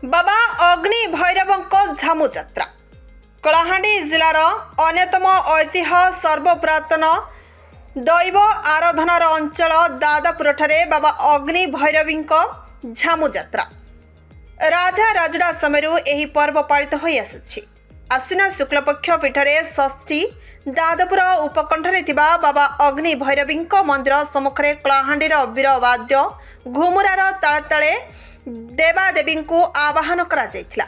बाबा अग्नि भैरवंको झामु यात्रा कलाहांडी जिलार अन्यतम ऐतिह्य सर्वपुरातन दैव आराधनार अंचल दादापुर ठारे बाबा अग्नि भैरवींको झामु यात्रा राजा राजुड़ा समय एही पर्व पालित होई आसुछि। आश्विन शुक्लपक्ष पीठरे षष्ठी दादापुर उपकंठरे थिबा बाबा अग्नि भैरवींको मंदिर सम्मुखरे कलाहांडीर वीरवाद्य घुमुरार ताळे देवादेवी को आवाहन करा जायथिला।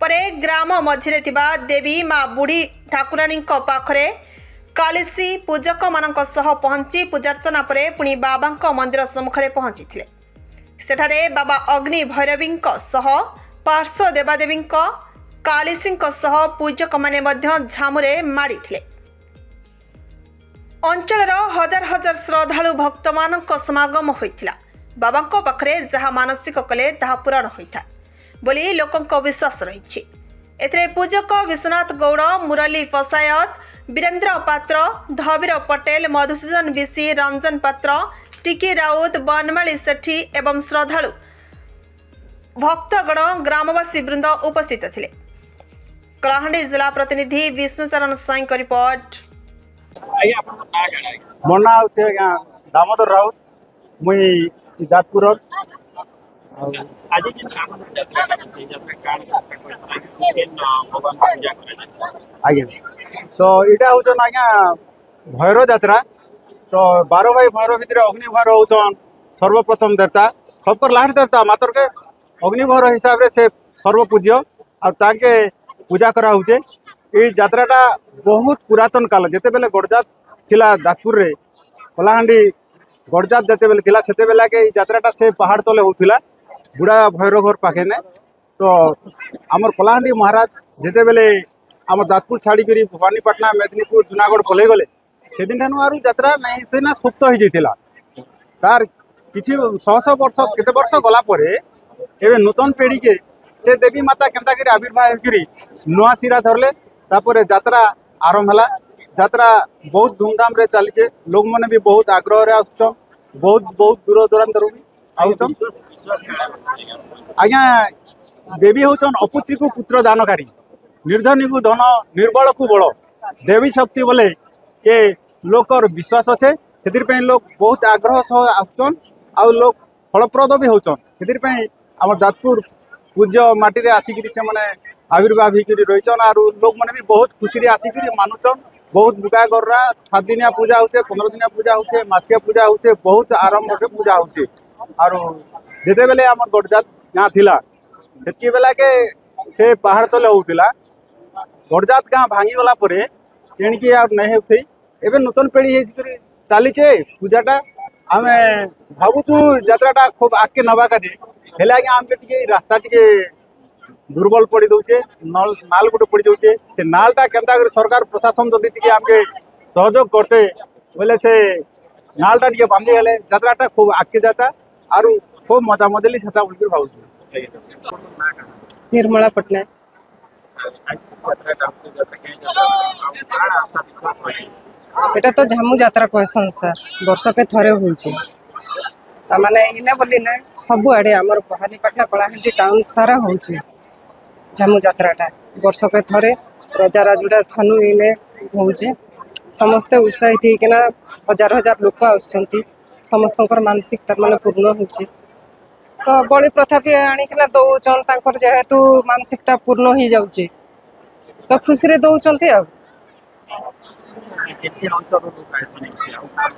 परे ग्राम मझिरे थिबा देवी माँ बुढ़ी ठाकुराणी पाखरे कालिसी पूजक मानक सह पहुंची पूजार्चना परे पुणी बाबा मंदिर सम्मुखरे पहुंची सेठारे बाबा अग्नि भैरवी सह पार्श्व देवादेवी कालिसी सह पूजक माने मध्य झामुरे माड़ीथिले। अंचलर हजार हजार श्रद्धालु भक्त मानक समागम होइथिला। बाबा पाखरे जहाँ मानसिक कले ताहा पूरण होता बोली लोकों विश्वास रही। एथरे पूजक विश्वनाथ गौड़, मुरली पसायत, वीरेंद्र पात्र, धवीर पटेल, मधुसूदन विशी, रंजन पात्र, टिकी राउत, बनमाली सेठी एवं श्रद्धालु भक्तगण ग्रामवासी वृंद उपस्थित थिले। कलाहांडी जिला प्रतिनिधि विष्णुचरण साई को रिपोर्ट। मोर ना दामोदर राउत, मुई जातपुर आज्ञा तो इटा हूँ आज्ञा भैरव यात्रा। तो 12 भाई भैरव भितर अग्नि भैरव हूँ सर्वप्रथम देवता, सबकर लास्ट देवता मात्र के अग्नि भैरव हिसाब से सर्वपूज्य आके पूजा करा होचे। ये यात्राटा बहुत पुरातन काल जिते बेले गड़जात थिला जाजपुर रे कलाहांडी गड़जात जिते बेले थिला सेते बेला के यात्राटा से पहाड़ तले होतिला बुढ़ा भैरव घर पाखे ने। तो आमर कलाहांडी महाराज जिते बेले आम जाजपुर छाड़ी भवानीपाटना, मेदिनीपुर, जूनागढ़ पलि गले से दिन ठानु आरु यात्रा नहीं सेना सुप्त हो जाइतिला। तार किछि 100 वर्ष केते वर्ष गला परे एबे नूतन पीढ़ी के से देवी माता केंता करी आविर्भाव करी नुआ सिरा धरले तापर यात्रा आरंभ होला। यात्रा बहुत धूमधाम रे चलीचे, लोग मैंने भी बहुत आग्रह रे आसुछन, बहुत बहुत दूर दूरांतर भी आउछन। आज्ञा देवी होचन अपुत्री को पुत्र दानकारी, निर्धनी को धन, निर्बल को बल, देवी शक्ति बोले ये लोकर विश्वास अच्छे। से लोग बहुत आग्रह सह आसुछन आउ लोग फलप्रद भी होचन। से आम जाजपुर पूज्य माटी आसिक से मैंने आविर्भाव होकर रहीचन और लोग मैंने भी बहुत खुशी आसिक मानुचन। बहुत बुका गररा 7 दिनिया पूजा होचे, 15 दिनिया पूजा होचे, मासके पूजा होचे, बहुत आरंभ के पूजा होचे। और जेते बेले आम गड़जात गाँ थिला सेतकी बेला के से पहाड़ तले होतिला। गड़जात गाँ भांगी गला परे तेणिकी आ नहीं होथई एबे नूतन पीढ़ी हे चलीचे पूजाटा। आमे भावुचु यात्राटा खूब आगे नवा का हेले आज्ञा आमके टिके रास्ता टिके दुर्बल पड़ी दौचे, नाल गोटे पड़ी जाऊे। से नालटा केंता कर सरकार प्रशासन जदि टिके आमके सहयोग करते बोले से नालटा टिके बांधी गले यात्राटा खूब आगे जाता और खूब मजा मजली सता बोल भावुचु। निर्मला पटनायक एटा तो झामु यात्रा कहसन सर वर्ष के थरे होउचे। तामाने इने बोली ना सब आड़े आमर भवानीपाटना कलाहांडी टाउन सारा होउचे झामु यात्राटा वर्ष के थरे राजा राजुड़ा ठानु इने होउचे। समस्ते उत्साहित होइकिना हजार हजार लोक आउछंती, समस्तकर मानसिक तार माने पूर्ण होउचे। तो बड़ी प्रथा भी आनिकिना दौचन तांकर जेहेतु मानसिकटा पूर्ण ही जाउचे तो खुशी रे दौचंती। आ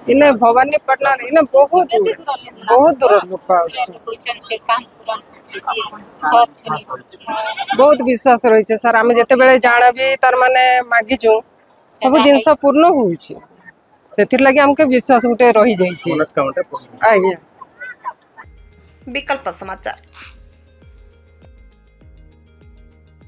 इने भवानीपाटना इने बहुत दूर लोक बहुत विश्वास रही सर। आम जिते बेले जाना भी तार माने मागिचु सब जिनस पूर्ण होउची सेथिर लागि हमके विश्वास गुटे रही जाइछि। आज्ञा विकल्प समाचार।